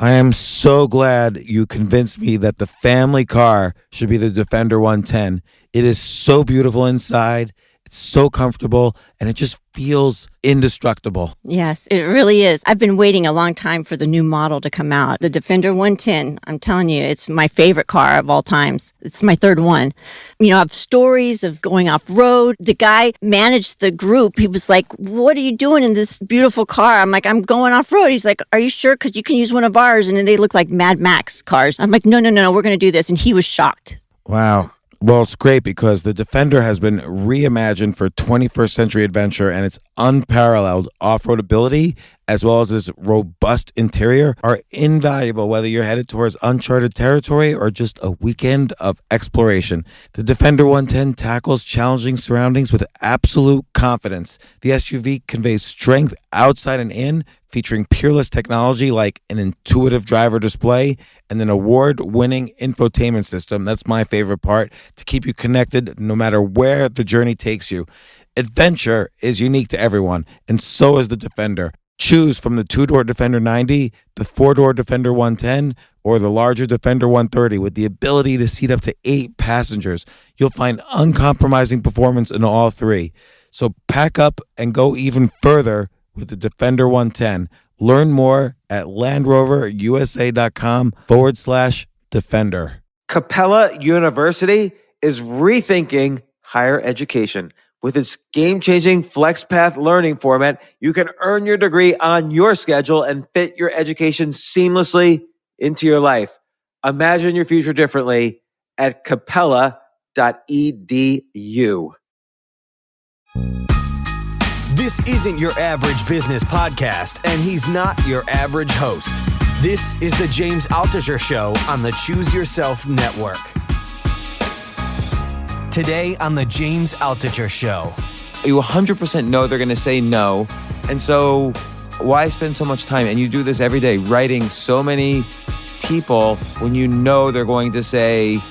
I am so glad you convinced me that the family car should be the Defender 110. It is so beautiful inside. It's so comfortable, and it just feels indestructible. Yes, it really is. I've been waiting a long time for the new model to come out. The Defender 110, I'm telling you, it's my favorite car of all times. It's my third one. You know, I have stories of going off-road. The guy managed the group. He was like, what are you doing in this beautiful car? I'm like, I'm going off-road. He's like, are you sure? Because you can use one of ours. And then they look like Mad Max cars. I'm like, no, we're going to do this. And he was shocked. Wow. Well, it's great because the Defender has been reimagined for 21st century adventure, and its unparalleled off-road ability, as well as its robust interior, are invaluable whether you're headed towards uncharted territory or just a weekend of exploration. The Defender 110 tackles challenging surroundings with absolute confidence. The SUV conveys strength outside and in, featuring peerless technology like an intuitive driver display and an award-winning infotainment system. That's my favorite part, to keep you connected no matter where the journey takes you. Adventure is unique to everyone, and so is the Defender. Choose from the two-door Defender 90, the four-door Defender 110, or the larger Defender 130 with the ability to seat up to 8 passengers. You'll find uncompromising performance in all three. So pack up and go even further with the Defender 110. Learn more at LandRoverUSA.com/Defender. Capella University is rethinking higher education. With its game-changing FlexPath learning format, you can earn your degree on your schedule and fit your education seamlessly into your life. Imagine your future differently at capella.edu. This isn't your average business podcast, and he's not your average host. This is the James Altucher Show on the Choose Yourself Network. Today on the James Altucher Show. You 100% know they're going to say no, and so why spend so much time? And you do this every day, writing so many people when you know they're going to say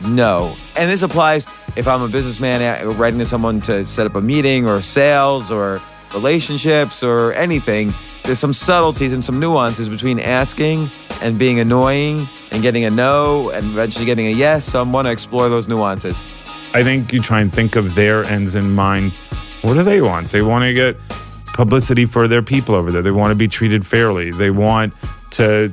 no. And this applies if I'm a businessman writing to someone to set up a meeting or sales or relationships or anything. There's some subtleties and some nuances between asking and being annoying and getting a no and eventually getting a yes. So I want to explore those nuances. I think you try and think of their ends in mind. What do they want? They want to get publicity for their people over there. They want to be treated fairly. They want to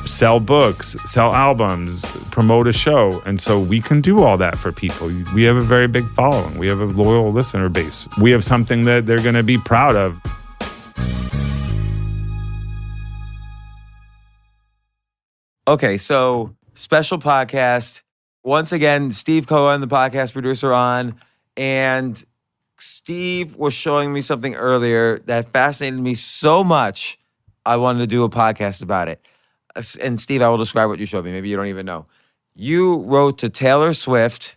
sell books, sell albums, promote a show. And so we can do all that for people. We have a very big following. We have a loyal listener base. We have something that they're going to be proud of. Okay, so special podcast. Once again, Steve Cohen, the podcast producer, on. And Steve was showing me something earlier that fascinated me so much, I wanted to do a podcast about it. And Steve, I will describe what you showed me. Maybe you don't even know. You wrote to Taylor Swift.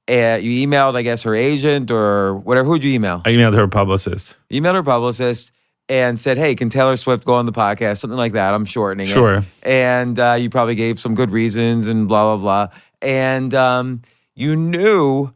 You emailed, I guess, her agent or whatever. Who'd you email? I emailed her publicist. You emailed her publicist and said, hey, can Taylor Swift go on the podcast? Something like that. I'm shortening it. Sure. And you probably gave some good reasons and blah, blah, blah. And you knew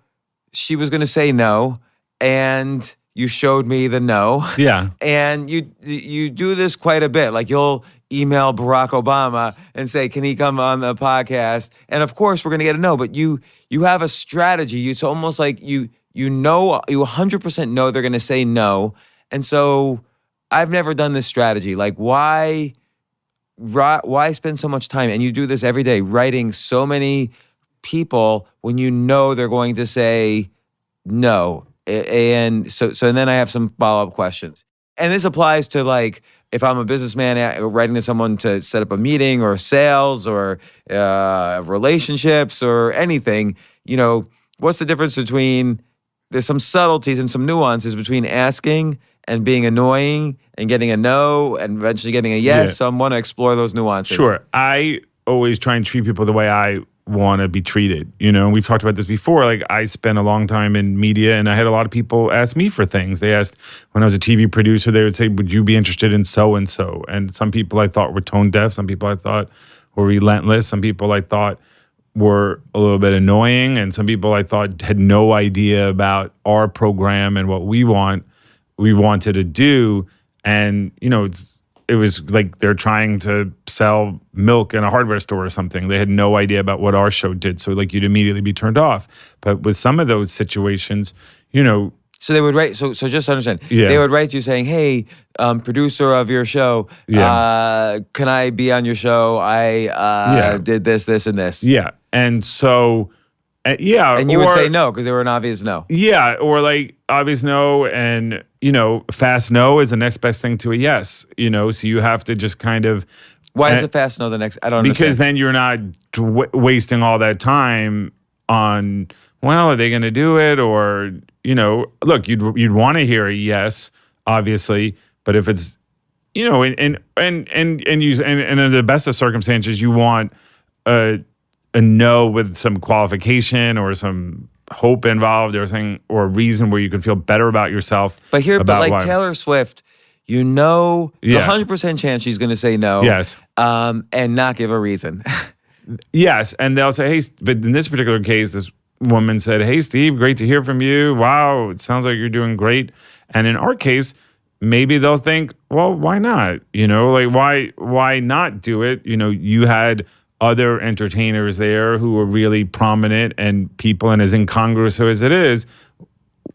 she was going to say no. And you showed me the no. Yeah. And you do this quite a bit. Like you'll email Barack Obama and say, can he come on the podcast? And of course, we're going to get a no. But you have a strategy. It's almost like you 100% know they're going to say no. And so I've never done this strategy. Like why spend so much time? And you do this every day, writing so many people when you know they're going to say no. And so then I have some follow-up questions. And this applies to like, if I'm a businessman writing to someone to set up a meeting or sales or relationships or anything, what's the difference between, there's some subtleties and some nuances between asking and being annoying and getting a no and eventually getting a yes. Yeah. So I want to explore those nuances. Sure. I always try and treat people the way I want to be treated. We've talked about this before. Like I spent a long time in media and I had a lot of people ask me for things. They asked, when I was a TV producer, they would say, would you be interested in so-and-so? And some people I thought were tone deaf. Some people I thought were relentless. Some people I thought were a little bit annoying. And some people I thought had no idea about our program and what we wanted to do. And, it was like they're trying to sell milk in a hardware store or something. They had no idea about what our show did. So like you'd immediately be turned off. But with some of those situations, So they would write. So just to understand. Yeah. They would write you saying, "Hey, producer of your show, can I be on your show? I did this, and this." Yeah. And so, And you would say no because they were an obvious no. Yeah. Or like obvious no. And, fast no is the next best thing to a yes, so you have to just kind of. Why is it fast no the next? I don't Because understand. then you're not wasting all that time on, well, are they going to do it? Or, look, you'd want to hear a yes, obviously, but if it's, and in the best of circumstances, you want a no with some qualification or some hope involved or something or a reason where you can feel better about yourself. But like why. Taylor Swift, there's a 100% chance she's going to say no. Yes. And not give a reason. Yes, and they'll say, hey, but in this particular case, this woman said, hey, Steve, great to hear from you. Wow, it sounds like you're doing great. And in our case, maybe they'll think, well, why not? Why not do it? You had other entertainers there who were really prominent and people, and as incongruous as it is,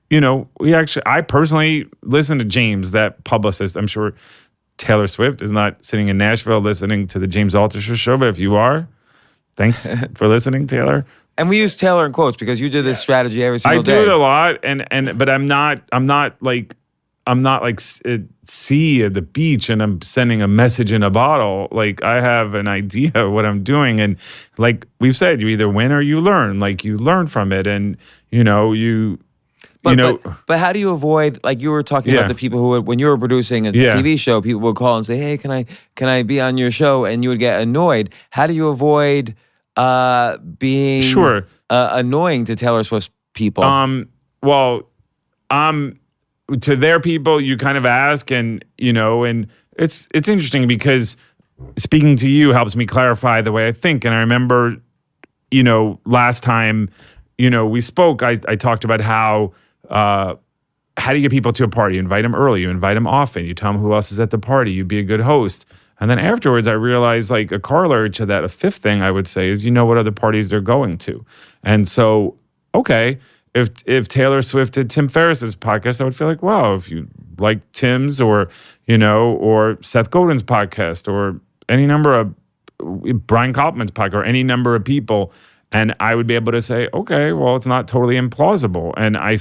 I personally listen to James, that publicist. I'm sure Taylor Swift is not sitting in Nashville listening to the James Altucher show, but if you are, thanks for listening, Taylor. And we use Taylor in quotes because you do this strategy every single day. I do it a lot, but I'm not like at sea at the beach and I'm sending a message in a bottle. Like I have an idea of what I'm doing, and like we've said, you either win or you learn. Like you learn from it, and But how do you avoid, like you were talking about the people who would, when you were producing a TV show, people would call and say, hey, can I be on your show? And you would get annoyed. How do you avoid being annoying to Taylor Swift's people? To their people, you kind of ask, and and it's interesting because speaking to you helps me clarify the way I think. And I remember, last time, we spoke, I talked about how do you get people to a party? You invite them early, you invite them often, you tell them who else is at the party, you be a good host. And then afterwards, I realized like a corollary to that, a fifth thing I would say is, what other parties they're going to. And so, okay, if Taylor Swift did Tim Ferriss's podcast, I would feel like, wow, if you like Tim's or Seth Godin's podcast or any number of Brian Kaufman's podcast or any number of people, and I would be able to say, okay, well, it's not totally implausible. And I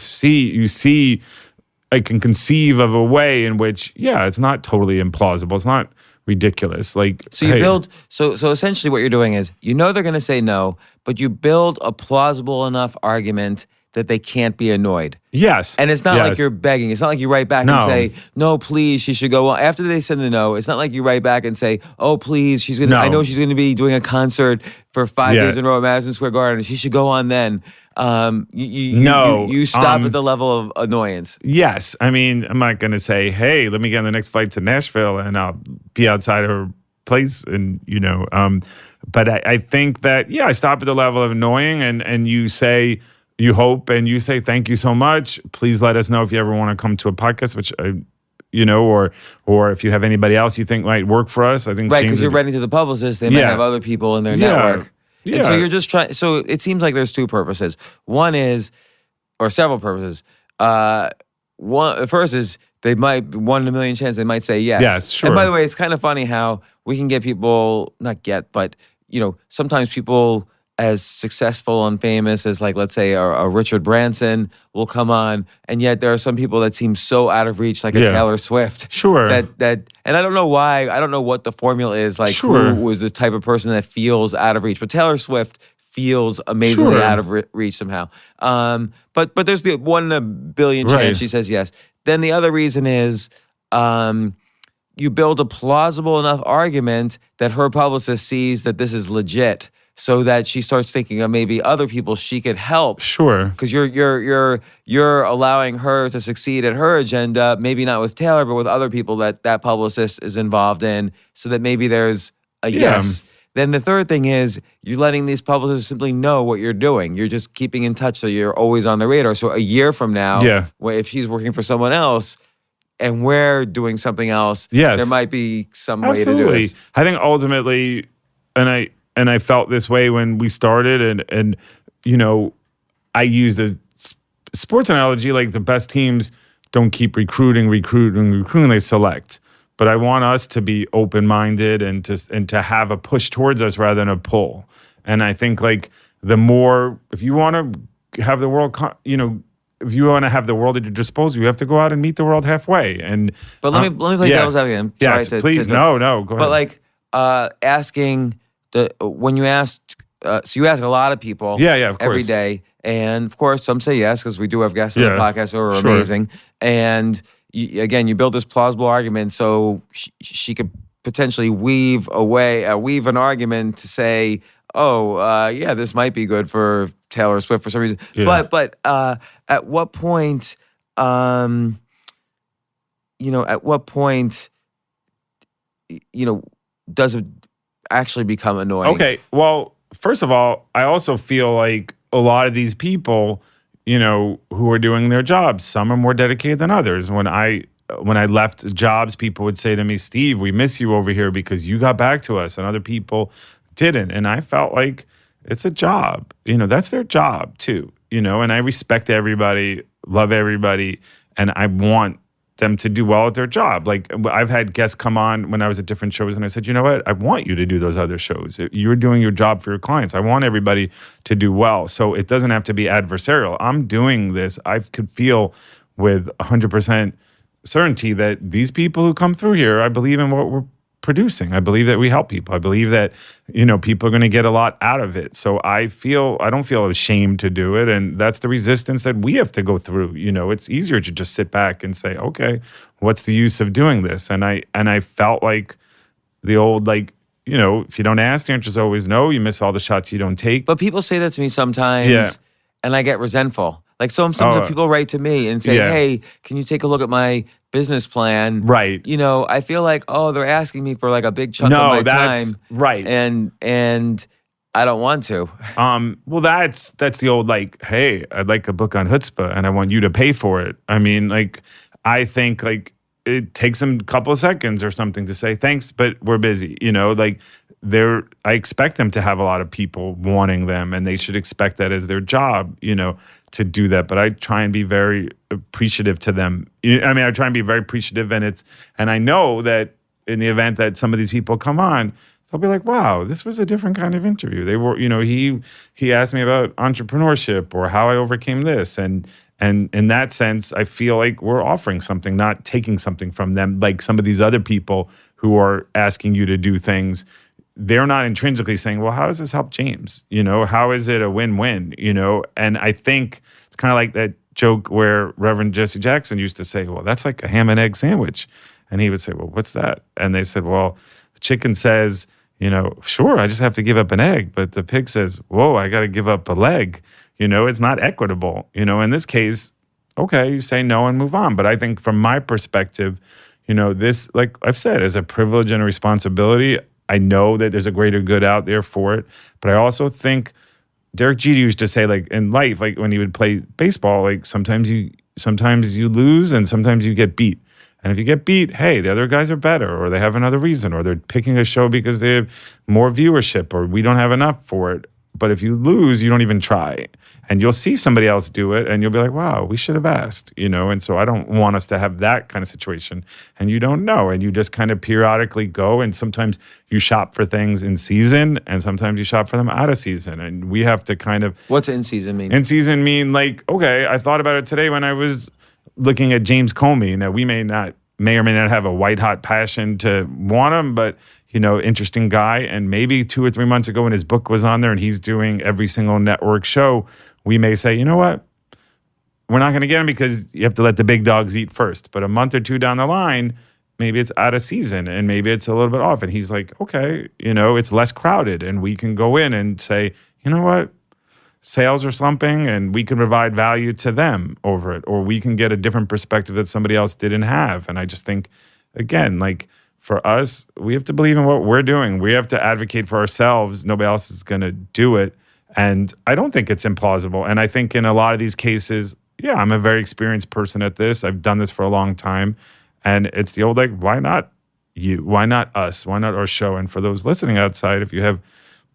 can conceive of a way in which, it's not totally implausible. It's not ridiculous. Like, so you build, so essentially what you're doing is, they're going to say no, but you build a plausible enough argument that they can't be annoyed. Yes. And it's not like you're begging. It's not like you write back and say, no, please, she should go on. After they send the no, it's not like you write back and say, oh, please, I know she's going to be doing a concert for 5 days in a row at Madison Square Garden. She should go on then. You stop at the level of annoyance. Yes. I mean, I'm not going to say, hey, let me get on the next flight to Nashville and I'll be outside her place. And, but I think that, I stop at the level of annoying and you say, you hope and you say, thank you so much. Please let us know if you ever want to come to a podcast, which, or if you have anybody else you think might work for us. I think right, because you're writing to the publicist. They might have other people in their network. Yeah. And so you're just trying. So it seems like there's two purposes. One is, or several purposes. The first is they might, 1 in a million chance they might say yes. Yes, sure. And by the way, it's kind of funny how we can get people, but sometimes people as successful and famous as, like, let's say a Richard Branson will come on, and yet there are some people that seem so out of reach, like a Taylor Swift. Sure. That, and I don't know why. I don't know what the formula is. Like, who was the type of person that feels out of reach? But Taylor Swift feels amazingly out of reach somehow. But there's the 1 in a billion chance she says yes. Then the other reason is, you build a plausible enough argument that her publicist sees that this is legit, so that she starts thinking of maybe other people she could help. Sure. Because you're allowing her to succeed at her agenda, maybe not with Taylor, but with other people that publicist is involved in, so that maybe there's a yes. Then the third thing is you're letting these publicists simply know what you're doing. You're just keeping in touch, so you're always on the radar. So a year from now, if she's working for someone else, and we're doing something else, Yes. there might be some way to do Absolutely. this. I think ultimately, and I felt this way when we started, and you know, I used a sports analogy, like the best teams don't keep recruiting, they select. But I want us to be open-minded and to have a push towards us rather than a pull. And I think like the more, if you want to have the world, if you want to have the world at your disposal, you have to go out and meet the world halfway. And But let me play devil's advocate. I'm yes, sorry please. No, go ahead. But like asking when you asked, so you ask a lot of people, Yeah, of course. every day, and of course some say yes because we do have guests on Yeah, the podcast who are sure. amazing. And again, you build this plausible argument so she could potentially weave an argument to say, yeah, this might be good for Taylor Swift for some reason. Yeah. But at what point, does it actually become annoying? Okay, well, first of all, I also feel like a lot of these people, who are doing their jobs, some are more dedicated than others. When I left jobs, people would say to me, Steve, we miss you over here because you got back to us and other people didn't. And I felt like it's a job. That's their job too. And I respect everybody, love everybody, and I want them to do well at their job. Like I've had guests come on when I was at different shows and I said, you know what? I want you to do those other shows. You're doing your job for your clients. I want everybody to do well. So it doesn't have to be adversarial. I'm doing this. I could feel with 100% certainty that these people who come through here, I believe in what we're producing. I believe that we help people. I believe that, people are going to get a lot out of it. So I don't feel ashamed to do it. And that's the resistance that we have to go through. It's easier to just sit back and say, okay, what's the use of doing this? And I felt like the old, if you don't ask, the answer is always no. You miss all the shots you don't take. But people say that to me sometimes, and I get resentful. Like sometimes people write to me and say, hey, can you take a look at my business plan? Right. I feel like, they're asking me for like a big chunk of my time. Right. And I don't want to. Well, that's the old hey, I'd like a book on chutzpah and I want you to pay for it. I mean, I think it takes them a couple of seconds or something to say thanks, but we're busy. I expect them to have a lot of people wanting them, and they should expect that as their job, to do that. But I try and be very appreciative to them. I try and be very appreciative, and I know that in the event that some of these people come on, they'll be like, wow, this was a different kind of interview. They were, he asked me about entrepreneurship or how I overcame this. And in that sense, I feel like we're offering something, not taking something from them. Like some of these other people who are asking you to do things, they're not intrinsically saying, well, how does this help James? How is it a win-win? And I think it's kind of like that joke where Reverend Jesse Jackson used to say, well, that's like a ham and egg sandwich. And he would say, well, what's that? And they said, well, the chicken says, sure, I just have to give up an egg. But the pig says, whoa, I got to give up a leg. It's not equitable. In this case, okay, you say no and move on. But I think from my perspective, this, like I've said, is a privilege and a responsibility. I know that there's a greater good out there for it. But I also think Derek Jeter used to say, in life, when he would play baseball, sometimes you lose and sometimes you get beat. And if you get beat, hey, the other guys are better, or they have another reason, or they're picking a show because they have more viewership, or we don't have enough for it. But if you lose, you don't even try. And you'll see somebody else do it, and you'll be like, wow, we should have asked, And so I don't want us to have that kind of situation. And you don't know, and you just kind of periodically go, and sometimes you shop for things in season, and sometimes you shop for them out of season. And we have to kind of... What's in season mean? In season mean, okay, I thought about it today when I was looking at James Comey. Now, we may or may not have a white-hot passion to want him, but... interesting guy. And maybe 2 or 3 months ago when his book was on there and he's doing every single network show, we may say, you know what? We're not going to get him because you have to let the big dogs eat first. But a month or two down the line, maybe it's out of season and maybe it's a little bit off. And he's like, okay, it's less crowded and we can go in and say, you know what? Sales are slumping and we can provide value to them over it. Or we can get a different perspective that somebody else didn't have. And I just think, again, for us, we have to believe in what we're doing. We have to advocate for ourselves. Nobody else is going to do it. And I don't think it's implausible. And I think in a lot of these cases, I'm a very experienced person at this. I've done this for a long time. And it's the old, like, why not you? Why not us? Why not our show? And for those listening outside, if you have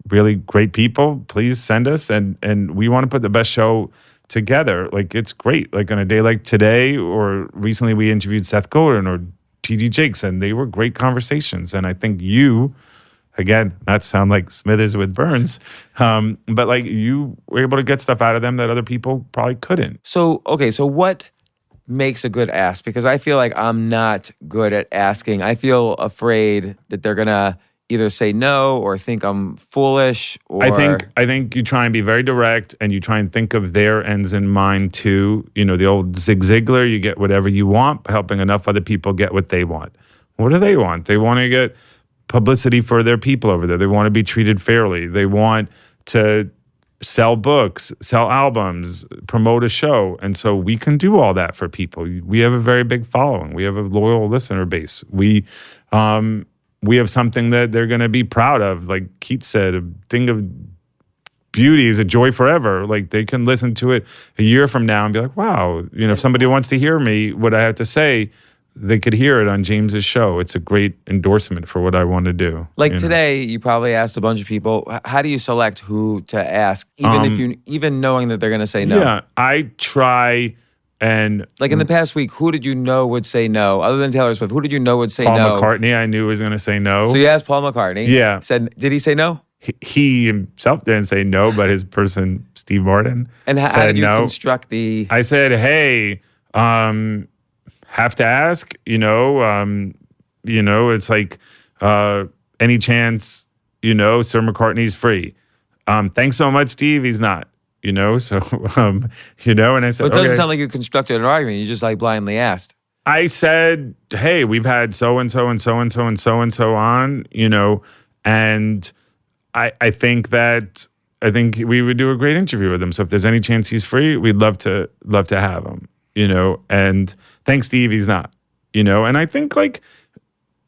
really great people, please send us. And we want to put the best show together. Like, it's great. Like on a day like today, or recently we interviewed Seth Godin or T.D. Jakes, and they were great conversations. And I think you, again, not to sound like Smithers with Burns, but like you were able to get stuff out of them that other people probably couldn't. So, okay, so what makes a good ask? Because I feel like I'm not good at asking. I feel afraid that they're going to either say no or think I'm foolish. Or I think you try and be very direct, and you try and think of their ends in mind too. You know, the old Zig Ziglar, you get whatever you want, helping enough other people get what they want. What do they want? They want to get publicity for their people over there. They want to be treated fairly. They want to sell books, sell albums, promote a show. And so we can do all that for people. We have a very big following. We have a loyal listener base. We have something that they're going to be proud of. Like Keith said, a thing of beauty is a joy forever. Like they can listen to it a year from now and be like, wow, you know, if somebody wants to hear me, what I have to say, they could hear it on James's show. It's a great endorsement for what I want to do. Like today, you probably asked a bunch of people. How do you select who to ask, even knowing that they're going to say no? Yeah, I try and like in the past week, who did you know would say no? Other than Taylor Swift, who did you know would say Paul no? McCartney, I knew was going to say no. So you asked Paul McCartney. Yeah. Did he say no? He himself didn't say no, but his person, Steve Martin, and how said did you no. construct the? I said, hey, have to ask, it's like, any chance, Sir McCartney's free. Thanks so much, Steve. He's not, and I said, But it doesn't okay. sound like you constructed an argument. You just like blindly asked. I said, hey, we've had so-and-so and so-and-so and so-and-so on, and I think we would do a great interview with him. So if there's any chance he's free, we'd love to have him. And thanks, Steve, he's not, and I think about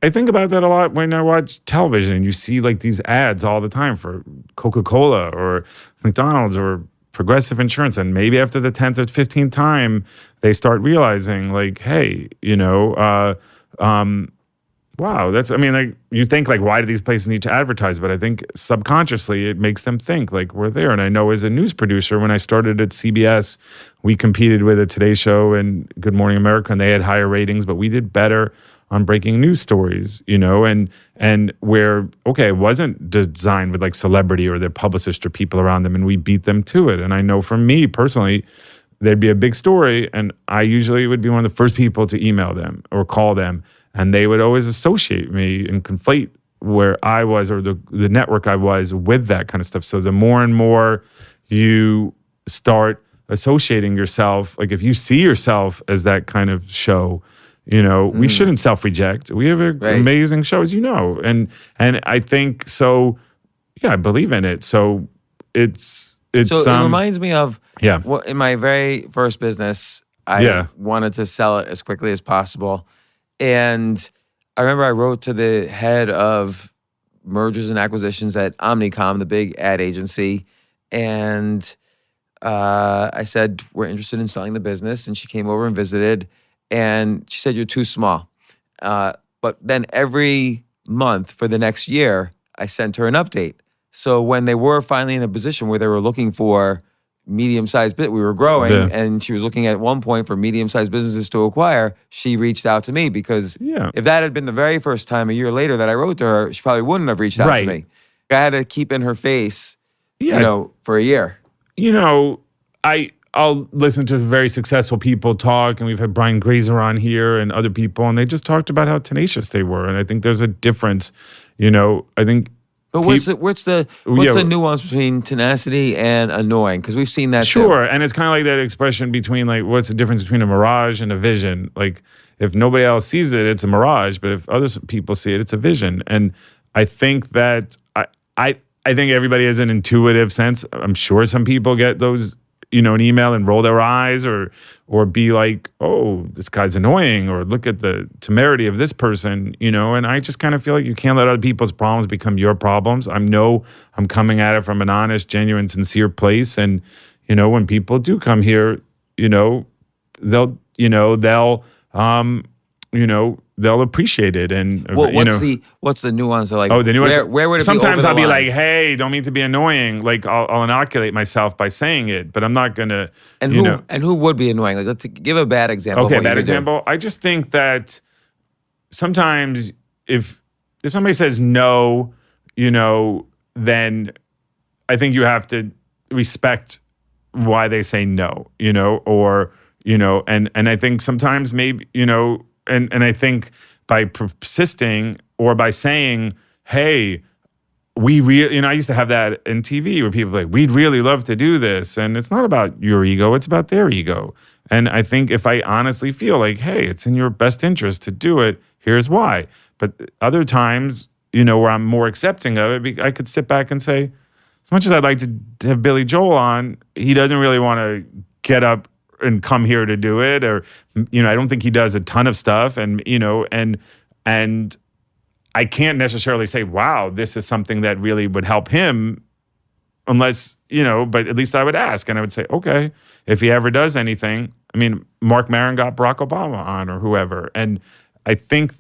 that a lot when I watch television. You see like these ads all the time for Coca-Cola or McDonald's or Progressive Insurance. And maybe after the 10th or 15th time, they start realizing like, hey, wow, you think like, why do these places need to advertise? But I think subconsciously it makes them think like we're there. And I know as a news producer, when I started at CBS, we competed with a Today Show and Good Morning America, and they had higher ratings, but we did better on breaking news stories, and where, okay, it wasn't designed with like celebrity or their publicist or people around them, and we beat them to it. And I know for me personally, there'd be a big story, and I usually would be one of the first people to email them or call them. And they would always associate me and conflate where I was or the network I was with that kind of stuff. So the more and more you start associating yourself, like if you see yourself as that kind of show, we shouldn't self-reject. We have an amazing show, as you know. And I think so, yeah, I believe in it. So so it reminds me of in my very first business, I wanted to sell it as quickly as possible. And I remember I wrote to the head of mergers and acquisitions at Omnicom, the big ad agency, and I said, we're interested in selling the business. And she came over and visited, and she said, you're too small. But then every month for the next year, I sent her an update. So when they were finally in a position where they were looking for medium-sized we were growing, and she was looking at one point for medium-sized businesses to acquire, she reached out to me because if that had been the very first time a year later that I wrote to her, she probably wouldn't have reached out to me. I had to keep in her face, for a year. I'll listen to very successful people talk, and we've had Brian Grazer on here and other people, and they just talked about how tenacious they were. And I think there's a difference, I think. But what's the nuance between tenacity and annoying? Because we've seen that Sure, too. And it's kind of like that expression between like, what's the difference between a mirage and a vision? Like, if nobody else sees it, it's a mirage. But if other people see it, it's a vision. And I think that I think everybody has an intuitive sense. I'm sure some people get those, an email and roll their eyes or be like, oh, this guy's annoying, or look at the temerity of this person, and I just kind of feel like you can't let other people's problems become your problems. I'm coming at it from an honest, genuine, sincere place. And, when people do come here, they'll they'll appreciate it. And what's the nuance? Like, the nuance. Where would it sometimes be? Sometimes I'll be like, hey, don't mean to be annoying. Like I'll inoculate myself by saying it, but I'm not gonna. And who would be annoying? Like, let's give a bad example. Okay, of what bad example. I just think that sometimes if somebody says no, then I think you have to respect why they say no, or and I think sometimes maybe and I think by persisting or by saying, hey, we really, I used to have that in TV where people are like, we'd really love to do this. And it's not about your ego, it's about their ego. And I think if I honestly feel like, hey, it's in your best interest to do it, here's why. But other times, where I'm more accepting of it, I could sit back and say, as much as I'd like to have Billy Joel on, he doesn't really want to get up and come here to do it, or I don't think he does a ton of stuff, and and I can't necessarily say, wow, this is something that really would help him, unless but at least I would ask, and I would say, okay, if he ever does anything. I mean, Marc Maron got Barack Obama on, or whoever, and I think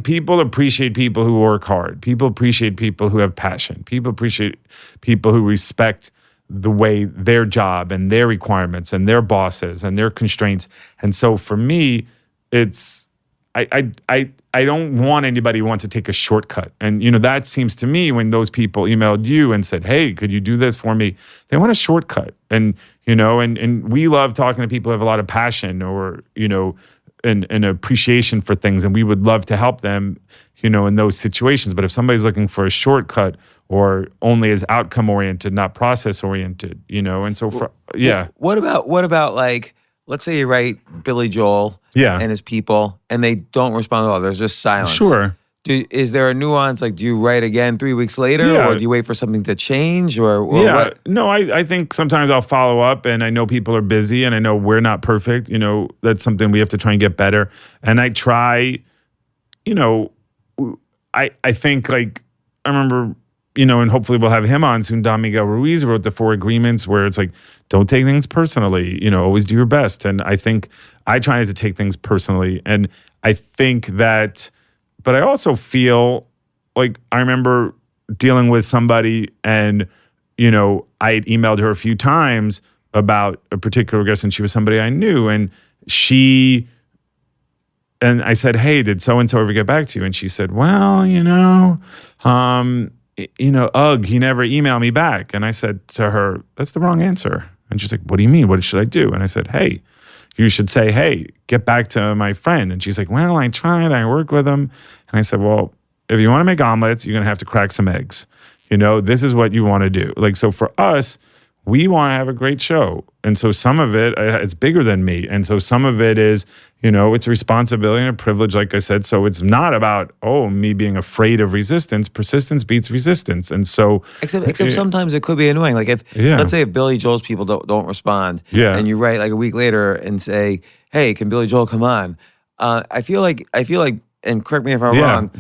people appreciate people who work hard. People appreciate people who have passion. People appreciate people who respect the way their job and their requirements and their bosses and their constraints. And so for me, it's I don't want anybody who wants to take a shortcut. And that seems to me when those people emailed you and said, hey, could you do this for me? They want a shortcut. And and we love talking to people who have a lot of passion or an appreciation for things, and we would love to help them, in those situations. But if somebody's looking for a shortcut or only is outcome oriented, not process oriented, and so What about like, let's say you write Billy Joel and his people, and they don't respond at all. There's just silence. Sure. Is there a nuance? Like, do you write again 3 weeks later, or do you wait for something to change, or what? No, I think sometimes I'll follow up, and I know people are busy, and I know we're not perfect. That's something we have to try and get better. And I try, I think, like, I remember, and hopefully we'll have him on soon. Don Miguel Ruiz wrote the 4 agreements where it's like, don't take things personally, always do your best. And I think I try not to take things personally. And I think that, but I also feel like I remember dealing with somebody and, I had emailed her a few times about a particular guest, and she was somebody I knew. And I said, hey, did so-and-so ever get back to you? And she said, well, he never emailed me back. And I said to her, that's the wrong answer. And she's like, what do you mean? What should I do? And I said, hey, you should say, hey, get back to my friend. And she's like, well, I tried. I work with him. And I said, well, if you want to make omelets, you're going to have to crack some eggs. This is what you want to do. Like, so for us, we want to have a great show. And so some of it, it's bigger than me. And so some of it is, it's a responsibility and a privilege, like I said. So it's not about, me being afraid of resistance. Persistence beats resistance. And so... Except sometimes it could be annoying. Like let's say if Billy Joel's people don't respond, and you write like a week later and say, hey, can Billy Joel come on? I feel like, and correct me if I'm wrong,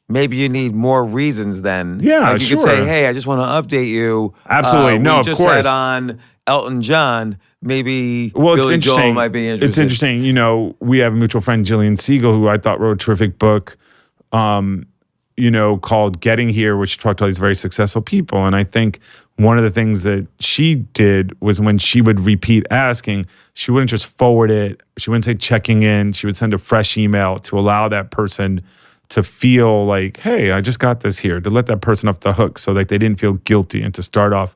maybe you need more reasons then. Yeah, like you could say, hey, I just want to update you. Absolutely. No, we of just course. had on Elton John. Maybe it's Billy Joel might be interested. It's interesting. We have a mutual friend, Jillian Siegel, who I thought wrote a terrific book, called Getting Here, which talked to all these very successful people. And I think one of the things that she did was when she would repeat asking, she wouldn't just forward it. She wouldn't say checking in. She would send a fresh email to allow that person to feel like, hey, I just got this here, to let that person off the hook so that they didn't feel guilty and to start off,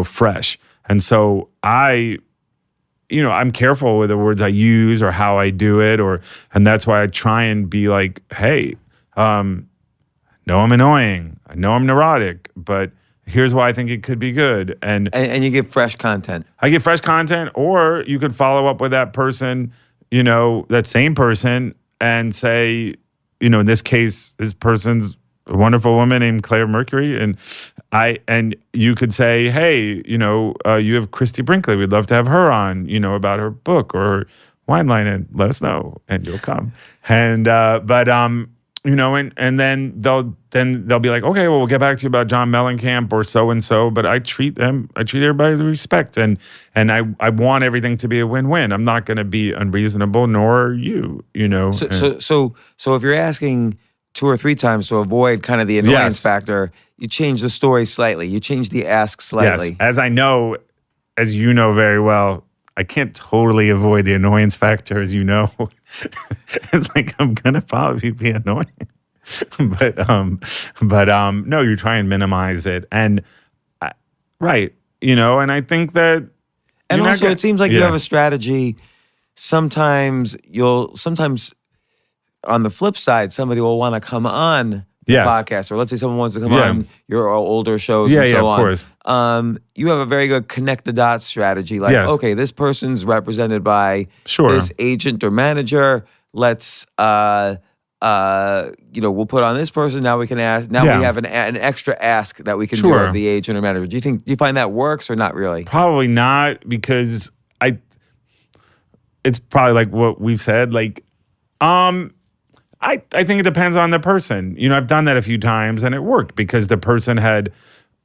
fresh. And so I'm careful with the words I use or how I do it, and that's why I try and be like, hey, no, I'm annoying. I know I'm neurotic, but here's why I think it could be good. And you give fresh content. I give fresh content, or you could follow up with that person, that same person, and say, in this case, this person's a wonderful woman named Claire Mercury, and you could say, hey, you have Christy Brinkley. We'd love to have her on, about her book or wine line, and let us know, and you'll come. And and then they'll be like, okay, well, we'll get back to you about John Mellencamp or so and so. But I treat everybody with respect, and I want everything to be a win-win. I'm not going to be unreasonable, nor are you. So if you're asking 2 or 3 times to avoid kind of the annoyance factor, you change the story slightly. You change the ask slightly. Yes, as you know very well, I can't totally avoid the annoyance factor, as you know. It's like I'm gonna probably be annoying, but no, you try and minimize it, and right, and I think that, and also it seems like you have a strategy. Sometimes on the flip side, somebody will want to come on the podcast, or let's say someone wants to come on your older shows and so on. Of course. You have a very good connect the dots strategy. Like, okay, this person's represented by this agent or manager. Let's, we'll put on this person. Now we can ask. Now we have an extra ask that we can do of the agent or manager. Do you find that works or not really? Probably not, because it's probably like what we've said. Like, I think it depends on the person. I've done that a few times and it worked because the person had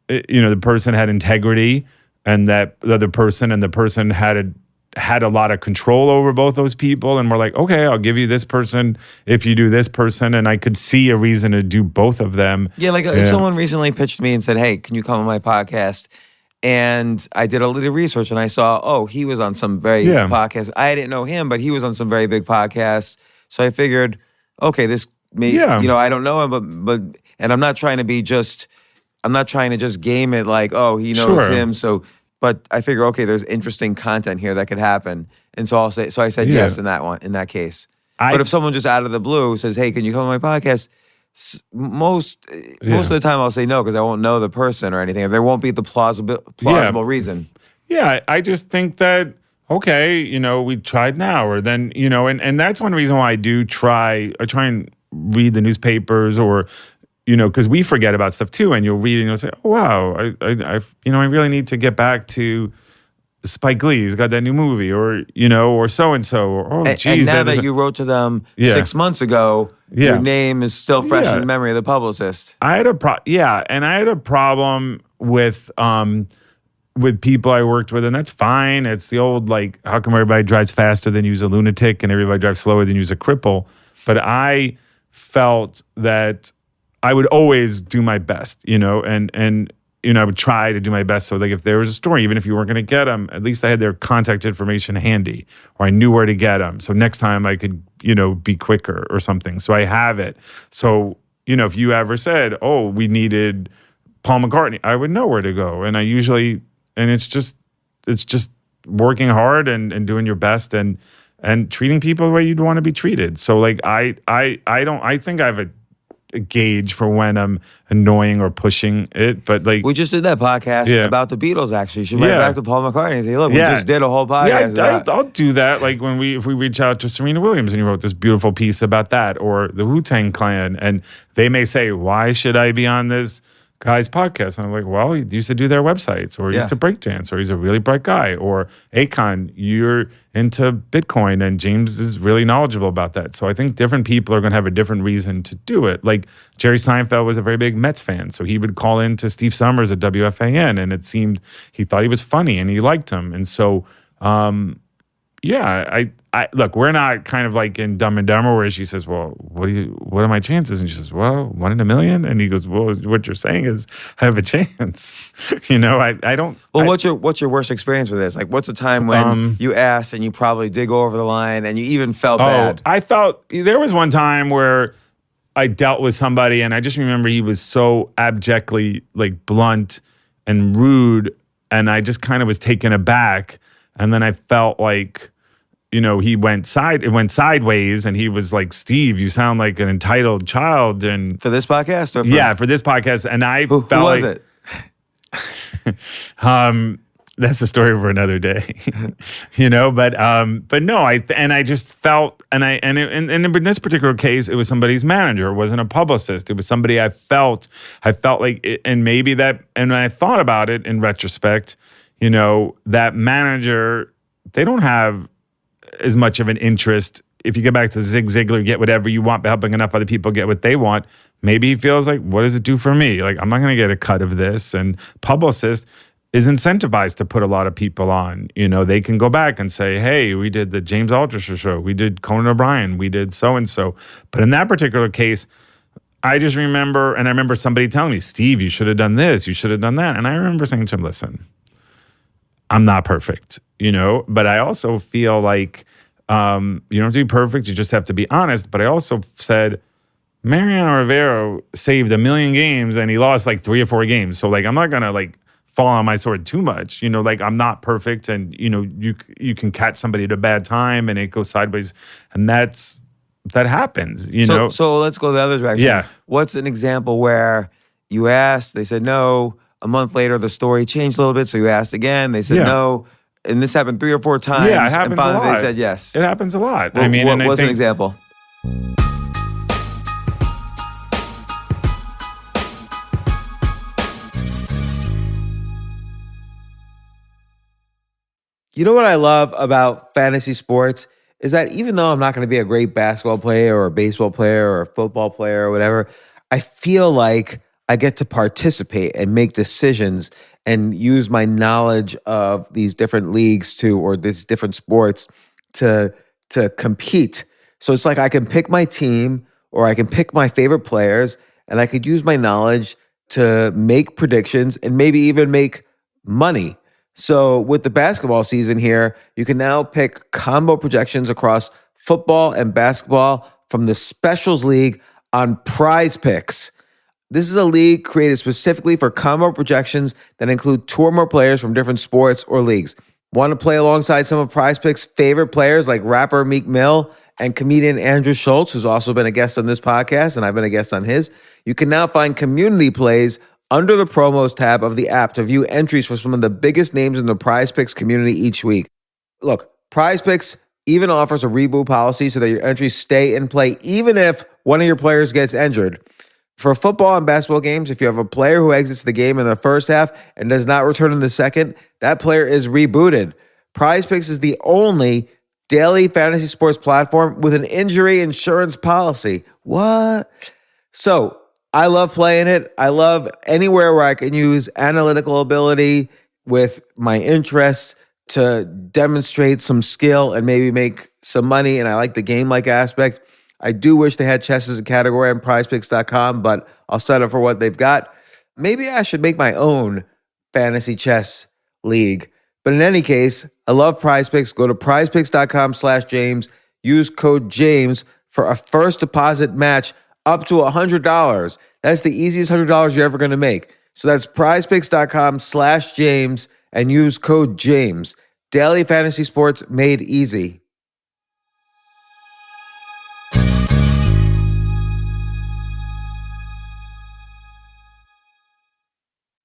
integrity, and that the other person had a lot of control over both those people. And we're like, okay, I'll give you this person if you do this person. And I could see a reason to do both of them. Yeah, someone recently pitched me and said, hey, can you come on my podcast? And I did a little research and I saw, he was on some very big podcast. I didn't know him, but he was on some very big podcasts. So I figured, okay, this may, I don't know him, but and I'm not trying to just game it like, he knows him. So, but I figure, okay, there's interesting content here that could happen. And so I said yes in that case. But if someone just out of the blue says, hey, can you come on my podcast? Most of the time I'll say no, because I won't know the person or anything. There won't be the plausible reason. Yeah, I just think that, okay, we tried now, or then, and that's one reason why I try and read the newspapers, or, because we forget about stuff too, and you'll read and you'll say, oh, wow, I really need to get back to Spike Lee. He's got that new movie, or, or so-and-so, or, geez. And now that you wrote to them 6 months ago, your name is still fresh in the memory of the publicist. I had a problem with people I worked with, and that's fine. It's the old, like, how come everybody drives faster than you's a lunatic and everybody drives slower than you's a cripple? But I felt that I would always do my best, and I would try to do my best. So, like, if there was a story, even if you weren't going to get them, at least I had their contact information handy, or I knew where to get them. So next time I could, be quicker or something. So I have it. So, if you ever said, oh, we needed Paul McCartney, I would know where to go. And I usually... And it's just working hard and doing your best and treating people the way you'd want to be treated. So, like, I think I have a gauge for when I'm annoying or pushing it. But, like, we just did that podcast about the Beatles. Actually, you should write back to Paul McCartney and say, look, we just did a whole podcast. Yeah, I'll do that. Like if we reach out to Serena Williams and you wrote this beautiful piece about that, or the Wu-Tang Clan, and they may say, why should I be on this guy's podcast? And I'm like, well, he used to do their websites, or he used to breakdance, or he's a really bright guy, or Akon, you're into Bitcoin, and James is really knowledgeable about that. So I think different people are going to have a different reason to do it. Like Jerry Seinfeld was a very big Mets fan, so he would call in to Steve Summers at WFAN, and it seemed he thought he was funny and he liked him. And so, I look, we're not kind of like in Dumb and Dumber where she says, well, what are my chances? And she says, well, 1 in a million. And he goes, well, what you're saying is I have a chance. I don't. Well, what's your worst experience with this? Like, what's the time when you asked and you probably did go over the line and you even felt bad? I felt, there was one time where I dealt with somebody and I just remember he was so abjectly, like, blunt and rude, and I just kind of was taken aback. And then I felt like, it went sideways, and he was like, Steve, you sound like an entitled child. And for this podcast? Or for this podcast. And I who was it? That's a story for another day, but no, I just felt, and in this particular case, it was somebody's manager. It wasn't a publicist. It was somebody I felt like it, and maybe that, and when I thought about it in retrospect, that manager, they don't have as much of an interest if you get back to Zig Ziglar, get whatever you want by helping enough other people get what they want, maybe he feels like, what does it do for me? Like, I'm not going to get a cut of this. And Publicist is incentivized to put a lot of people on. You know, they can go back and say, hey, we did the James Altucher show. We did Conan O'Brien. We did so-and-so. But in that particular case, I just remember, and I remember somebody telling me, Steve, you should have done this. You should have done that. And I remember saying to him, listen, I'm not perfect, you know, but I also feel like you don't have to be perfect. You just have to be honest. But I also said, Marian Rivera saved 1 million games and he lost like 3 or 4 games. So like, I'm not going to like fall on my sword too much. You know, like I'm not perfect, and you know, you can catch somebody at a bad time and it goes sideways, and that happens, you know. So let's go the other direction. Yeah. What's an example where you asked, they said no, a month later the story changed a little bit, so you asked again, they said no, and this happened 3 or 4 times, Yeah, it happens and finally a lot. they said yes. It happens a lot. Well, I mean, and I what's think, an example? You know what I love about fantasy sports is that even though I'm not going to be a great basketball player or a baseball player or a football player or whatever, I feel like I get to participate and make decisions and use my knowledge of these different leagues or these different sports to compete. So it's like I can pick my team or I can pick my favorite players, and I could use my knowledge to make predictions and maybe even make money. So with the basketball season here, you can now pick combo projections across football and basketball from the Specials League on Prize Picks. This is a league created specifically for combo projections that include 2 or more players from different sports or leagues. Want to play alongside some of Prize Picks' favorite players like rapper Meek Mill and comedian Andrew Schultz, who's also been a guest on this podcast, and I've been a guest on his? You can now find community plays under the promos tab of the app to view entries for some of the biggest names in the Prize Picks community each week. Look, Prize Picks even offers a reboot policy so that your entries stay in play even if one of your players gets injured. For football and basketball games, if you have a player who exits the game in the first half and does not return in the second, that player is rebooted. Prize Picks is the only daily fantasy sports platform with an injury insurance policy. What? So, I love playing it. I love anywhere where I can use analytical ability with my interests to demonstrate some skill and maybe make some money. And I like the game-like aspect. I do wish they had chess as a category on prizepicks.com, but I'll settle for what they've got. Maybe I should make my own fantasy chess league. But in any case, I love Prize Picks. Go to prizepicks.com/James. Use code James for a first deposit match up to $100. That's the easiest $100 you're ever going to make. So that's prizepicks.com/James and use code James. Daily fantasy sports made easy.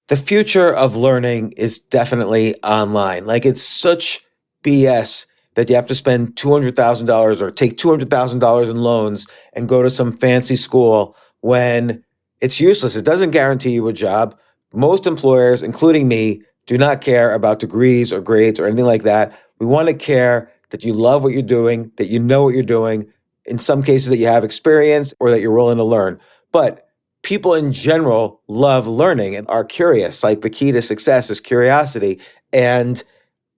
The future of learning is definitely online. Like, it's such BS that you have to spend $200,000 or take $200,000 in loans and go to some fancy school when it's useless. It doesn't guarantee you a job. Most employers, including me, do not care about degrees or grades or anything like that. We want to care that you love what you're doing, that you know what you're doing, in some cases that you have experience or that you're willing to learn. But people in general love learning and are curious. Like, the key to success is curiosity. And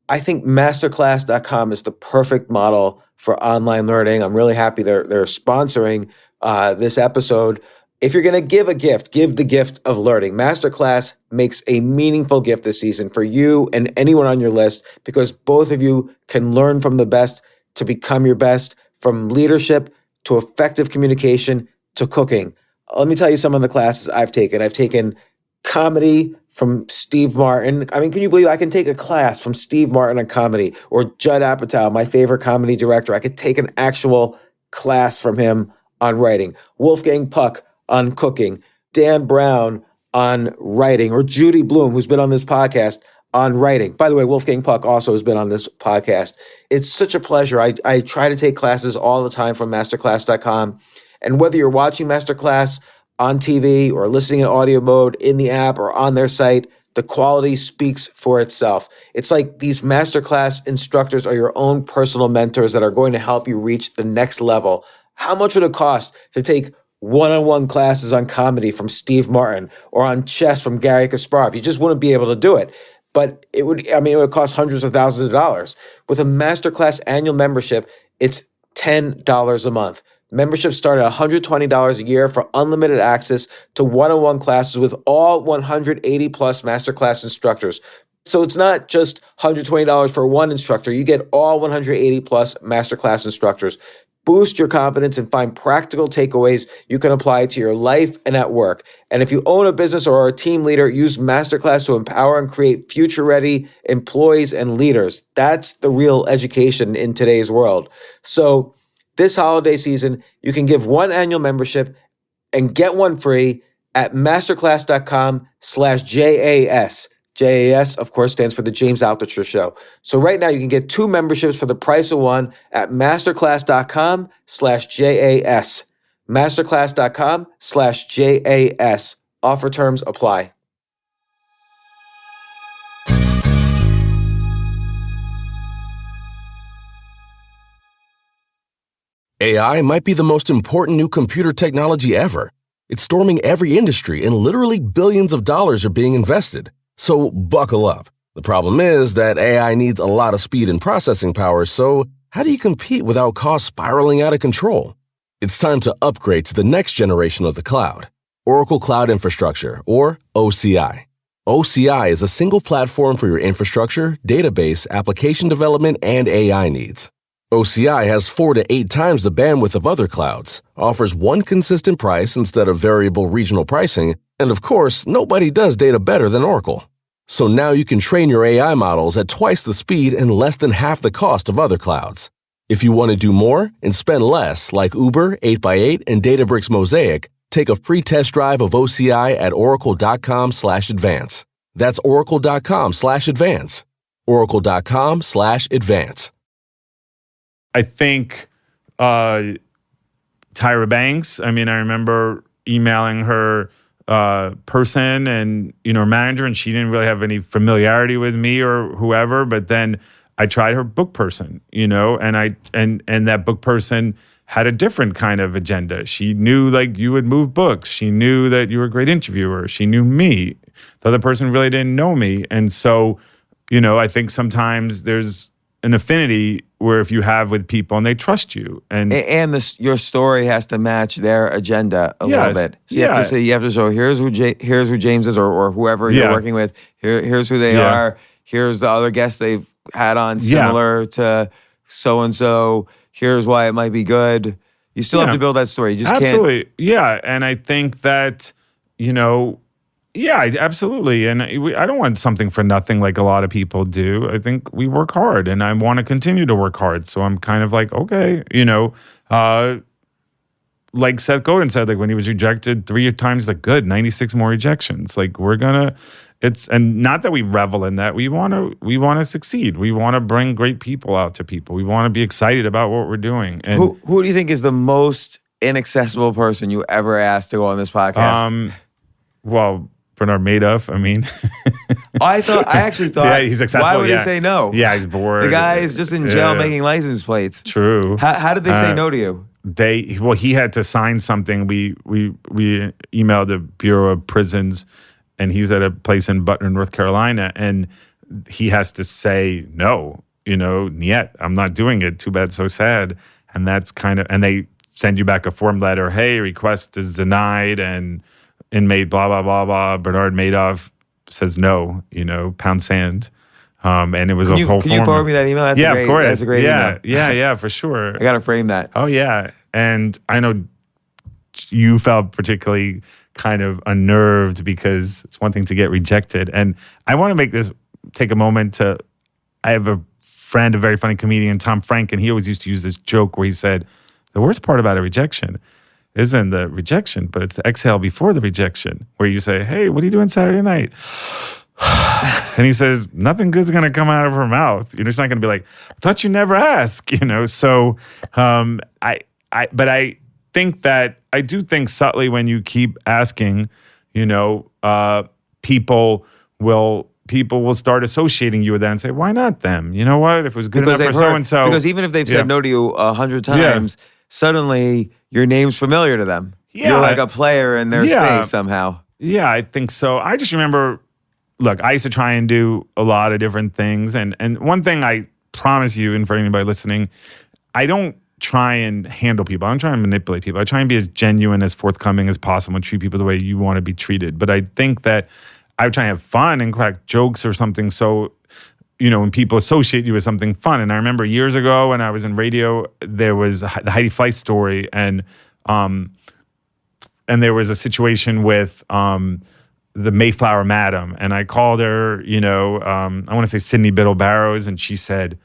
I think masterclass.com is the perfect model for online learning. I'm really happy they're sponsoring this episode. If you're going to give a gift, give the gift of learning. Masterclass makes a meaningful gift this season for you and anyone on your list, because both of you can learn from the best to become your best, from leadership to effective communication to cooking. Let me tell you some of the classes I've taken. I've taken comedy from Steve Martin. I mean, can you believe I can take a class from Steve Martin on comedy, or Judd Apatow, my favorite comedy director? I could take an actual class from him on writing. Wolfgang Puck on cooking. Dan Brown on writing, or Judy Bloom, who's been on this podcast, on writing. By the way, Wolfgang Puck also has been on this podcast. It's such a pleasure. I try to take classes all the time from masterclass.com. And whether you're watching Masterclass on TV or listening in audio mode in the app or on their site, the quality speaks for itself. It's like these masterclass instructors are your own personal mentors that are going to help you reach the next level. How much would it cost to take one-on-one classes on comedy from Steve Martin or on chess from Gary Kasparov? You just wouldn't be able to do it. But it would cost hundreds of thousands of dollars. With a masterclass annual membership, it's $10 a month. Memberships start at $120 a year for unlimited access to one-on-one classes with all 180 plus masterclass instructors. So it's not just $120 for one instructor. You get all 180 plus masterclass instructors. Boost your confidence and find practical takeaways you can apply to your life and at work. And if you own a business or are a team leader, use Masterclass to empower and create future-ready employees and leaders. That's the real education in today's world. So this holiday season, you can give one annual membership and get one free at masterclass.com/JAS. JAS, of course, stands for the James Altucher Show. So right now you can get 2 memberships for the price of one at masterclass.com/JAS. Masterclass.com/JAS. Offer terms apply. AI might be the most important new computer technology ever. It's storming every industry and literally billions of dollars are being invested. So buckle up. The problem is that AI needs a lot of speed and processing power, so how do you compete without costs spiraling out of control? It's time to upgrade to the next generation of the cloud, Oracle Cloud Infrastructure, or OCI. OCI is a single platform for your infrastructure, database, application development, and AI needs. OCI has 4 to 8 times the bandwidth of other clouds, offers one consistent price instead of variable regional pricing, and of course, nobody does data better than Oracle. So now you can train your AI models at twice the speed and less than half the cost of other clouds. If you want to do more and spend less, like Uber, 8x8, and Databricks Mosaic, take a free test drive of OCI at oracle.com/advance. That's oracle.com/advance. oracle.com/advance. I think Tyra Banks, I remember emailing her person and, her manager, and she didn't really have any familiarity with me or whoever, but then I tried her book person, and that book person had a different kind of agenda. She knew you would move books. She knew that you were a great interviewer. She knew me. The other person really didn't know me. And so, I think sometimes there's an affinity where if you have with people and they trust you, and your story has to match their agenda a little bit. So you have to show here's who James is, or whoever you're working with. Here's who they are. Here's the other guests they've had on similar to so and so. Here's why it might be good. You still have to build that story. You just absolutely can't. Yeah, and I think that absolutely. And I don't want something for nothing like a lot of people do. I think we work hard, and I want to continue to work hard. So I'm kind of like, okay, like Seth Godin said, when he was rejected 3 times, good, 96 more rejections. And not that we revel in that. We want to succeed. We want to bring great people out to people. We want to be excited about what we're doing. And who do you think is the most inaccessible person you ever asked to go on this podcast? Well, Bernard Madoff, I actually thought, yeah, he's accessible. Why would he say no? Yeah, he's bored. The guy is just in jail making license plates. True. How did they say no to you? He had to sign something. We emailed the Bureau of Prisons, and he's at a place in Butner, North Carolina, and he has to say no, niet, I'm not doing it. Too bad, so sad. And that's and they send you back a form letter. Hey, request is denied, and inmate blah blah blah blah. Bernard Madoff says no. Pound sand. And it was a whole. Can you forward me that email? Of course. That's a great email. Yeah, for sure. I gotta frame that. Oh yeah, and I know you felt particularly kind of unnerved because it's one thing to get rejected, and I want to take a moment to. I have a friend, a very funny comedian, Tom Frank, and he always used to use this joke where he said, "The worst part about a rejection isn't the rejection, but it's the exhale before the rejection, where you say, 'Hey, what are you doing Saturday night?'" And he says, nothing good's going to come out of her mouth. She's not going to be like, "I thought you never ask," So, but I think that I do think subtly when you keep asking, people people will start associating you with that and say, why not them? You know what? If it was good enough for so-and-so. Because even if they've said no to you 100 times, suddenly your name's familiar to them. Yeah. You're like a player in their space somehow. Yeah, I think so. I just remember, look, I used to try and do a lot of different things. And one thing I promise you, and for anybody listening, I don't try and handle people. I don't try and manipulate people. I try and be as genuine, as forthcoming as possible and treat people the way you want to be treated. But I think that I would try and have fun and crack jokes or something. So, when people associate you with something fun. And I remember years ago when I was in radio, there was the Heidi Fleiss story. And there was a situation with the Mayflower Madam. And I called her, I want to say Sydney Biddle Barrows. And she said,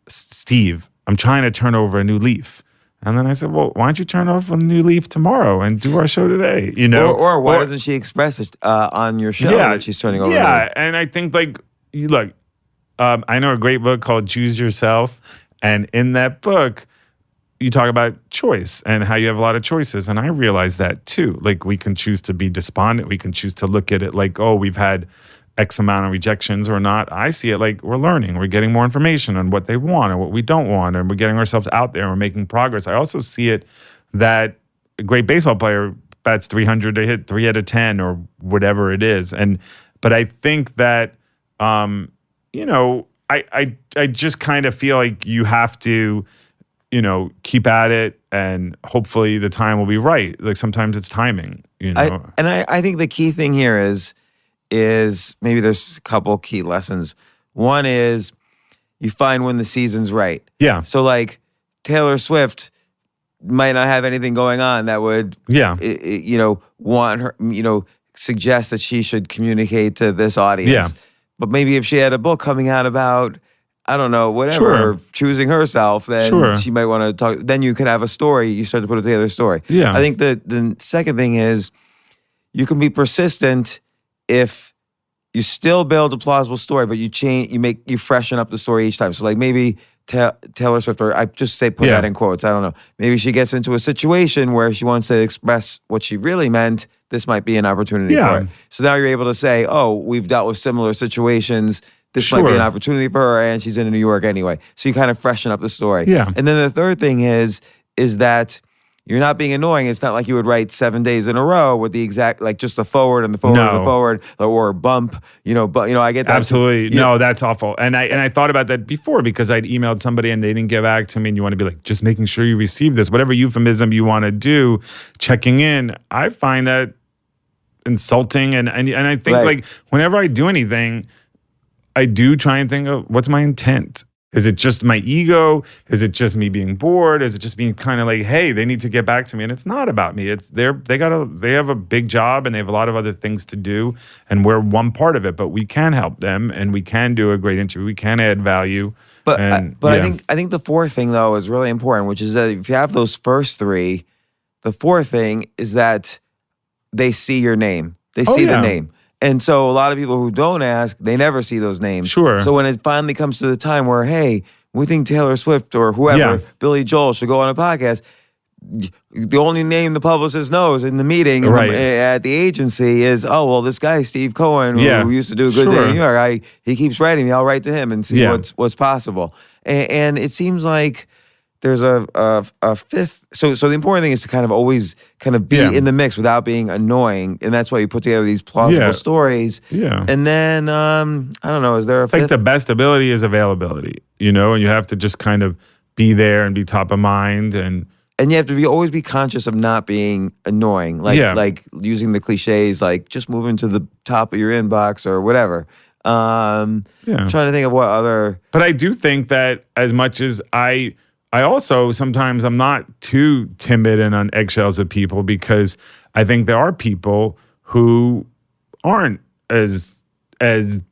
Steve, I'm trying to turn over a new leaf. And then I said, well, why don't you turn over a new leaf tomorrow and do our show today? Or why doesn't she express it on your show that she's turning over? Yeah, and I think look, I know a great book called Choose Yourself. And in that book, you talk about choice and how you have a lot of choices. And I realize that too. Like we can choose to be despondent. We can choose to look at it like, oh, we've had X amount of rejections or not. I see it like we're learning. We're getting more information on what they want and what we don't want. And we're getting ourselves out there and we're making progress. I also see it that a great baseball player bats 300 to hit 3 out of 10 or whatever it is. But I think that, I just kind of feel like you have to, keep at it and hopefully the time will be right. Like sometimes it's timing, I think the key thing here is maybe there's a couple key lessons. One is you find when the season's right. Yeah. So like Taylor Swift might not have anything going on that would, want her, suggest that she should communicate to this audience. Yeah. But maybe if she had a book coming out about, I don't know, whatever, choosing herself, then she might want to talk. Then you could have a story. You start to put together a story. Yeah. I think the second thing is you can be persistent if you still build a plausible story, but you freshen up the story each time. So like maybe Taylor Swift, or I just say put that in quotes, I don't know. Maybe she gets into a situation where she wants to express what she really meant. This might be an opportunity for it. So now you're able to say, oh, we've dealt with similar situations. This might be an opportunity for her, and she's in New York anyway. So you kind of freshen up the story. Yeah. And then the third thing is that you're not being annoying. It's not like you would write 7 days in a row with the exact, like just the forward and the forward and the forward, or bump, but I get that. Absolutely. No, that's awful. And I thought about that before because I'd emailed somebody and they didn't get back to me, and you want to be like, just making sure you receive this, whatever euphemism you want to do, checking in. I find that insulting. And I think like whenever I do anything, I do try and think of what's my intent. Is it just my ego? Is it just me being bored? Is it just being kind of like, hey, they need to get back to me? And it's not about me. It's they have a big job and they have a lot of other things to do, and we're one part of it. But we can help them, and we can do a great interview. We can add value. But I think the fourth thing though is really important, which is that if you have those first three, the fourth thing is that they see your name. They see the name. And so a lot of people who don't ask, they never see those names. Sure. So when it finally comes to the time where, hey, we think Taylor Swift or whoever, Billy Joel, should go on a podcast, the only name the publicist knows in the meeting at the agency is, oh, well, this guy, Steve Cohen, who used to do a good day in New York, he keeps writing me. I'll write to him and see what's possible. And it seems like there's a fifth. So the important thing is to kind of always kind of be in the mix without being annoying, and that's why you put together these plausible stories. Yeah. And then I don't know. Is there a fifth? Like the best ability is availability, and you have to just kind of be there and be top of mind, and you have to always be conscious of not being annoying, like using the cliches, like just moving to the top of your inbox or whatever. I'm trying to think of what other. But I do think that as much as I also sometimes I'm not too timid and on eggshells with people, because I think there are people who aren't as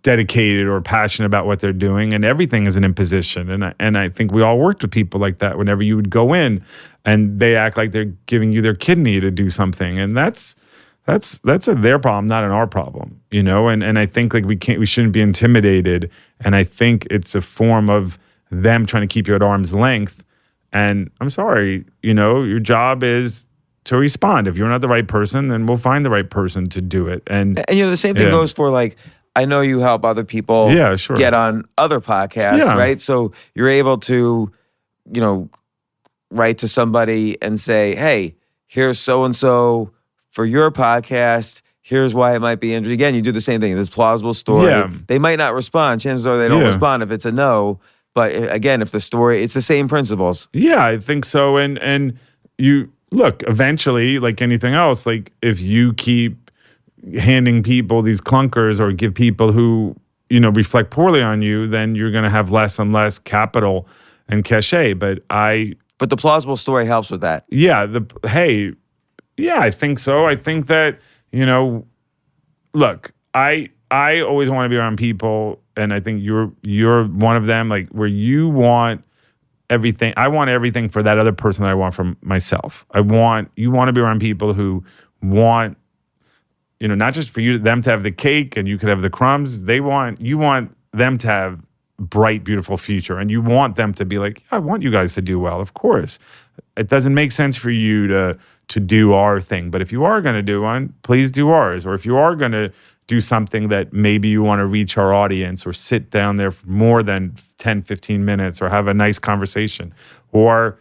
dedicated or passionate about what they're doing, and everything is an imposition. And I think we all worked with people like that. Whenever you would go in and they act like they're giving you their kidney to do something, and that's their problem, not an our problem, And I think like we shouldn't be intimidated. And I think it's a form of them trying to keep you at arm's length. And I'm sorry, your job is to respond. If you're not the right person, then we'll find the right person to do it. And the same thing goes for like, I know you help other people Yeah, sure. get on other podcasts, Yeah. right? So you're able to, write to somebody and say, hey, here's so-and-so for your podcast. Here's why it might be interesting. Again, you do the same thing. This plausible story. Yeah. They might not respond. Chances are they don't Yeah. respond if it's a no. But again, if the story, it's the same principles. Yeah, I think so. And you look, eventually, like anything else, like if you keep handing people these clunkers or give people who, reflect poorly on you, then you're going to have less and less capital and cachet. But the plausible story helps with that. yeah, I think so. I think that, look, I always want to be around people, and I think you're one of them, like where you want everything. I want everything for that other person that I want from myself. You want to be around people who want, not just for them to have the cake and you could have the crumbs. You want them to have bright, beautiful future, and you want them to be like, yeah, I want you guys to do well. Of course, it doesn't make sense for you to do our thing, but if you are going to do one, please do ours. Or if you are going to do something that maybe you want to reach our audience or sit down there for more than 10, 15 minutes or have a nice conversation, or,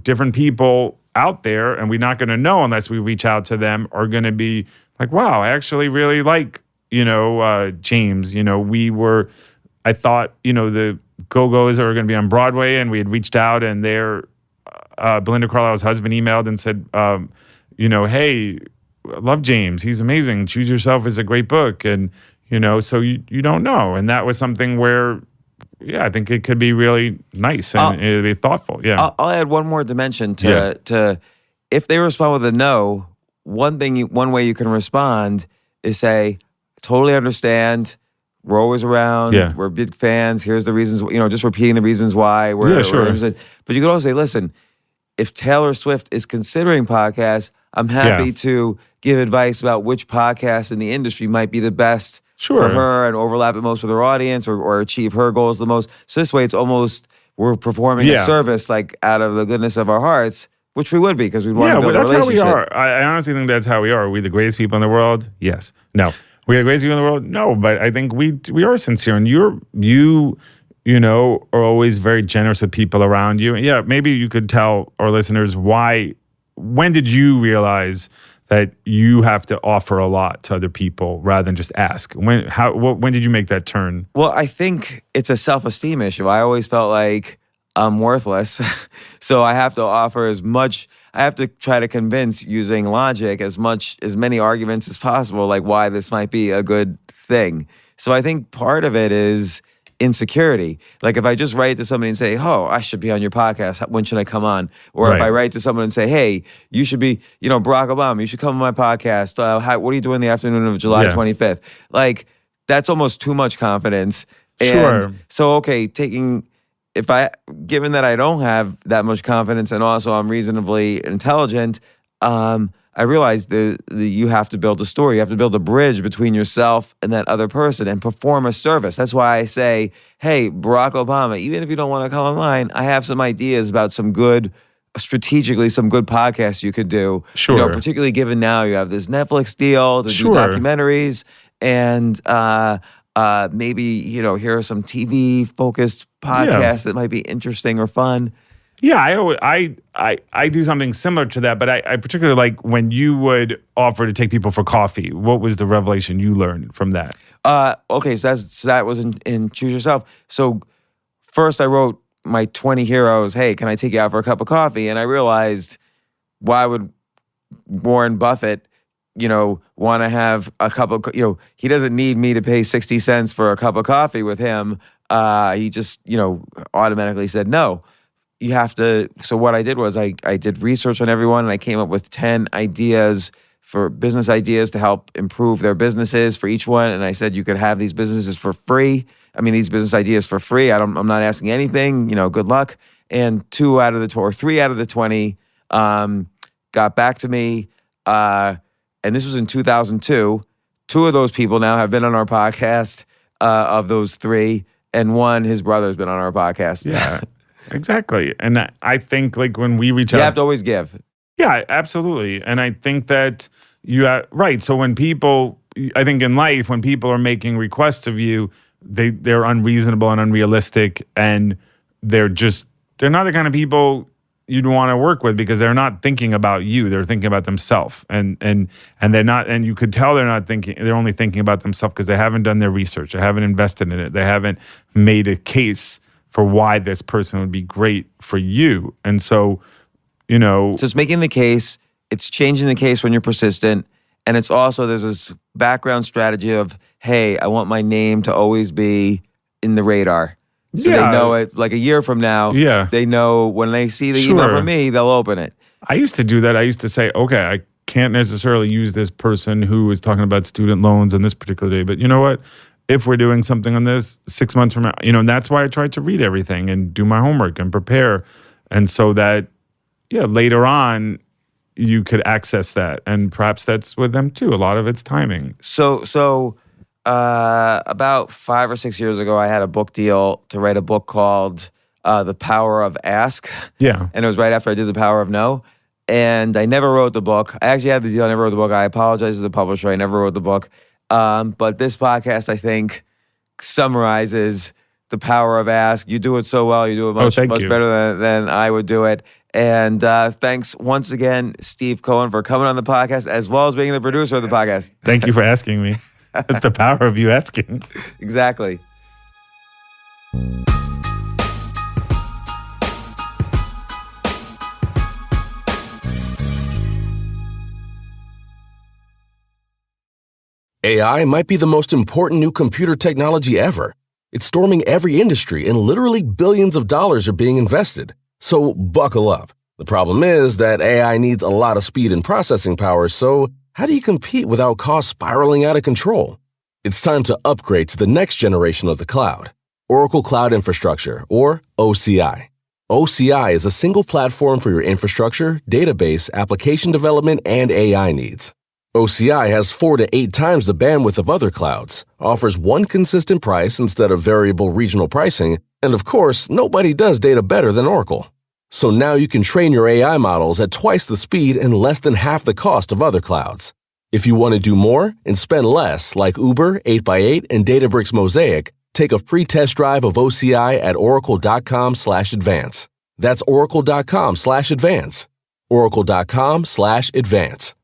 different people out there, and we're not going to know unless we reach out to them, are going to be like, wow, I actually really like, James. I thought, the Go-Go's are going to be on Broadway, and we had reached out, and Belinda Carlisle's husband emailed and said, hey, I love James. He's amazing. Choose Yourself is a great book. And, so you don't know. And that was something where, I think it could be really nice and it'd be thoughtful. Yeah. I'll add one more dimension to if they respond with a no, one way you can respond is say, totally understand. We're always around. Yeah. We're big fans. Here's the reasons, just repeating the reasons why we're interested. But you could also say, listen, if Taylor Swift is considering podcasts, I'm happy to give advice about which podcast in the industry might be the best for her and overlap it most with her audience or achieve her goals the most. So this way, it's almost we're performing a service like out of the goodness of our hearts, which we would be because we'd want to build a relationship. Yeah, that's how we are. I honestly think that's how we are. Are we the greatest people in the world? Yes. No. We are the greatest people in the world? No. But I think we are sincere, and you are always very generous with people around you. And yeah, maybe you could tell our listeners when did you realize that you have to offer a lot to other people rather than just ask? When did you make that turn? Well, I think it's a self-esteem issue. I always felt like I'm worthless. So I have to offer as much. I have to try to convince using logic as many arguments as possible, like why this might be a good thing. So I think part of it is insecurity. Like if I just write to somebody and say, oh, I should be on your podcast. When should I come on? Or if I write to someone and say, hey, you should be, Barack Obama, you should come on my podcast. What do you do in the afternoon of July 25th? Like that's almost too much confidence. And so, okay, given that I don't have that much confidence and also I'm reasonably intelligent, I realized that you have to build a story. You have to build a bridge between yourself and that other person and perform a service. That's why I say, hey, Barack Obama, even if you don't want to come on mine, I have some ideas about some good podcasts you could do. Sure. Particularly given now you have this Netflix deal to do documentaries and maybe, here are some TV-focused podcasts that might be interesting or fun. Yeah, I do something similar to that, but I particularly like when you would offer to take people for coffee. What was the revelation you learned from that? Okay, so that was in Choose Yourself. So first I wrote my 20 heroes, hey, can I take you out for a cup of coffee? And I realized, why would Warren Buffett, want to have a cup of, he doesn't need me to pay 60 cents for a cup of coffee with him. He just, automatically said no. You have to, so what I did was I did research on everyone and I came up with 10 business ideas to help improve their businesses for each one. And I said, you could have these businesses for free. These business ideas for free. I'm not asking anything, good luck. And 3 out of the 20 got back to me. And this was in 2002. 2 of those people now have been on our podcast of those 3. And 1, his brother's been on our podcast. Yeah. Exactly. And I think like when we reach out, you have to always give. Yeah, absolutely. And I think that right. So when people I think in life, when people are making requests of you, they're unreasonable and unrealistic, and they're not the kind of people you'd want to work with, because they're not thinking about you. They're thinking about themselves. And they're not, and you could tell they're only thinking about themselves because they haven't done their research. They haven't invested in it. They haven't made a case for why this person would be great for you. And so, So it's making the case, it's changing the case when you're persistent. And it's also, there's this background strategy of, hey, I want my name to always be in the radar. So they know it, like a year from now, they know when they see the email from me, they'll open it. I used to do that. I used to say, okay, I can't necessarily use this person who is talking about student loans on this particular day, but you know what? If we're doing something on this 6 months from now, and that's why I tried to read everything and do my homework and prepare. And so that, later on, you could access that. And perhaps that's with them too. A lot of it's timing. So about 5 or 6 years ago, I had a book deal to write a book called The Power of Ask. Yeah. And it was right after I did The Power of No. And I never wrote the book. I actually had the deal. I never wrote the book. I apologize to the publisher. I never wrote the book. But this podcast, I think, summarizes The Power of Ask. You do it so well. You do it much better than I would do it. And thanks once again, Steve Cohen, for coming on the podcast, as well as being the producer of the podcast. Thank you for asking me. It's the power of you asking. Exactly. AI might be the most important new computer technology ever. It's storming every industry, and literally billions of dollars are being invested. So buckle up. The problem is that AI needs a lot of speed and processing power, so how do you compete without costs spiraling out of control? It's time to upgrade to the next generation of the cloud, Oracle Cloud Infrastructure, or OCI. OCI is a single platform for your infrastructure, database, application development, and AI needs. OCI has 4 to 8 times the bandwidth of other clouds, offers one consistent price instead of variable regional pricing, and of course, nobody does data better than Oracle. So now you can train your AI models at twice the speed and less than half the cost of other clouds. If you want to do more and spend less, like Uber, 8x8, and Databricks Mosaic, take a free test drive of OCI at oracle.com/advance. That's oracle.com/advance. oracle.com/advance.